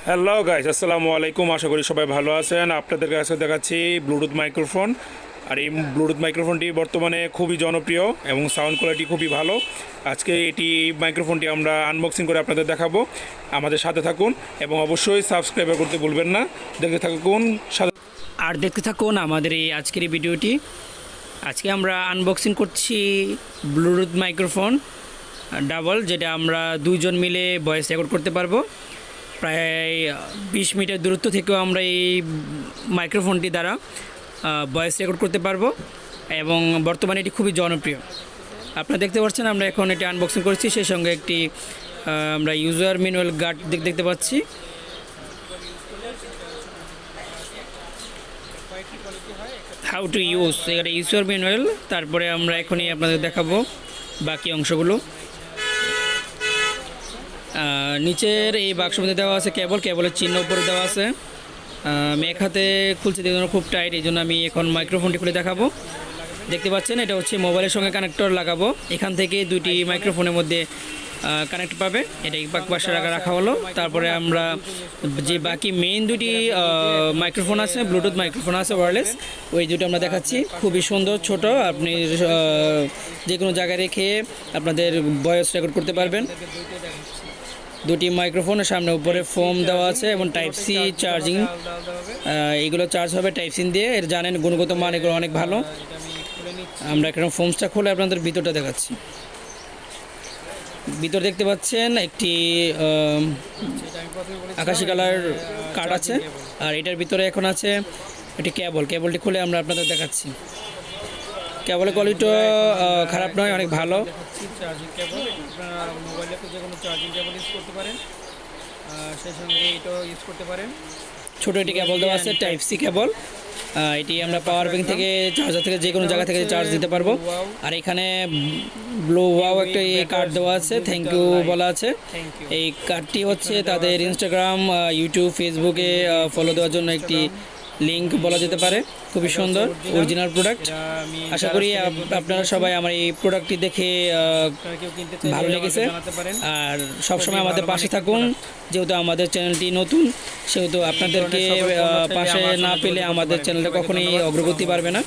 Hello guys, আসসালামু আলাইকুম। আশা করি সবাই ভালো আছেন। আপনাদের কাছে দেখাচ্ছি ব্লুটুথ মাইক্রোফোন। আর এই ব্লুটুথ মাইক্রোফোনটি বর্তমানে খুবই জনপ্রিয় এবং সাউন্ড কোয়ালিটি খুবই ভালো। আজকে এই মাইক্রোফোনটি আমরা আনবক্সিং করে আপনাদের দেখাবো। আমাদের সাথে থাকুন এবং অবশ্যই সাবস্ক্রাইব করতে ভুলবেন না। দেখতে থাকুন আর দেখতে থাকুন আমাদের এই আজকের এই ভিডিওটি। আজকে আমরা আনবক্সিং করছি ব্লুটুথ মাইক্রোফোন ডাবল, যেটা আমরা দুইজন মিলে ভয়েস রেকর্ড করতে পারবো। প্রায় 20 মিটার দূরত্ব থেকেও আমরা এই মাইক্রোফোনটি দ্বারা ভয়েস রেকর্ড করতে পারবো এবং বর্তমানে এটি খুবই জনপ্রিয়। আপনারা দেখতে পাচ্ছেন আমরা এখন এটি আনবক্সিং করছি, সেই সঙ্গে একটি আমরা ইউজার ম্যানুয়াল গাইড দেখতে পাচ্ছি। হাউ টু ইউজ এটা ইউজার ম্যানুয়াল। তারপরে আমরা এখনই আপনাদের দেখাবো বাকি অংশগুলো। নিচের এই বাক্সের মধ্যে দেওয়া আছে কেবলের চিহ্ন উপরে দেওয়া আছে। আমি এক হাতে খুলছি, দেখুন খুব টাইট, এই জন্য আমি এখন মাইক্রোফোনটি খুলে দেখাবো। দেখতে পাচ্ছেন এটা হচ্ছে মোবাইলের সঙ্গে কানেক্টর লাগাবো। এখান থেকে দুটি মাইক্রোফোনের মধ্যে কানেক্ট পাবে, এটা পাশে রাখা হলো। তারপরে আমরা যে বাকি মেইন দুটি মাইক্রোফোন আছে, ব্লুটুথ মাইক্রোফোন আছে ওয়্যারলেস, ওই দুটো আমরা দেখাচ্ছি। খুবই সুন্দর, ছোট, আপনি যে কোনো জায়গায় রেখে আপনাদের ভয়েস রেকর্ড করতে পারবেন। দুটি মাইক্রোফোনের সামনে উপরে ফোম দেওয়া আছে এবং টাইপ সি চার্জিং, এইগুলো চার্জ হবে টাইপ সি দিয়ে। এর জানেন গুণগত মান এগুলো অনেক ভালো। আমরা এখন ফোমসটা খুলে আপনাদের ভিতরটা দেখাচ্ছি। ভিতর দেখতে পাচ্ছেন একটি আকাশি কালার কার্ড আছে, আর এটার ভিতরে এখন আছে একটি কেবলটি খুলে আমরা আপনাদের দেখাচ্ছি। কেবলের কোয়ালিটি খারাপ নয়, অনেক ভালো। চার্জিং কেবল, আপনারা মোবাইলে যে কোনো চার্জিং কেবল ইউজ করতে পারেন, সেই সঙ্গে এটাও ইউজ করতে পারেন। ছোটো একটি কেবল দেওয়া আছে, টাইপ সি কেবল। এটি আমরা পাওয়ার ব্যাংক থেকে, চার্জার থেকে, যে কোনো জায়গা থেকে চার্জ দিতে পারবো। আর এখানে ব্লু ওয়াও একটা কার্ড দেওয়া আছে, থ্যাংক ইউ বলা আছে। এই কার্ডটি হচ্ছে তাদের ইনস্টাগ্রাম, ইউটিউব, ফেসবুকে ফলো দেওয়ার জন্য একটি লিঙ্ক বলা যেতে পারে। খুবই সুন্দর অরিজিনাল প্রোডাক্ট। আশা করি আপনারা সবাই আমার এই প্রোডাক্টটি দেখে ভালো লেগেছে। আর সবসময় আমাদের পাশে থাকুন, যেহেতু আমাদের চ্যানেলটি নতুন, সেহেতু আপনাদেরকে পাশে না পেলে আমাদের চ্যানেলটা কখনোই অগ্রগতি পারবে না।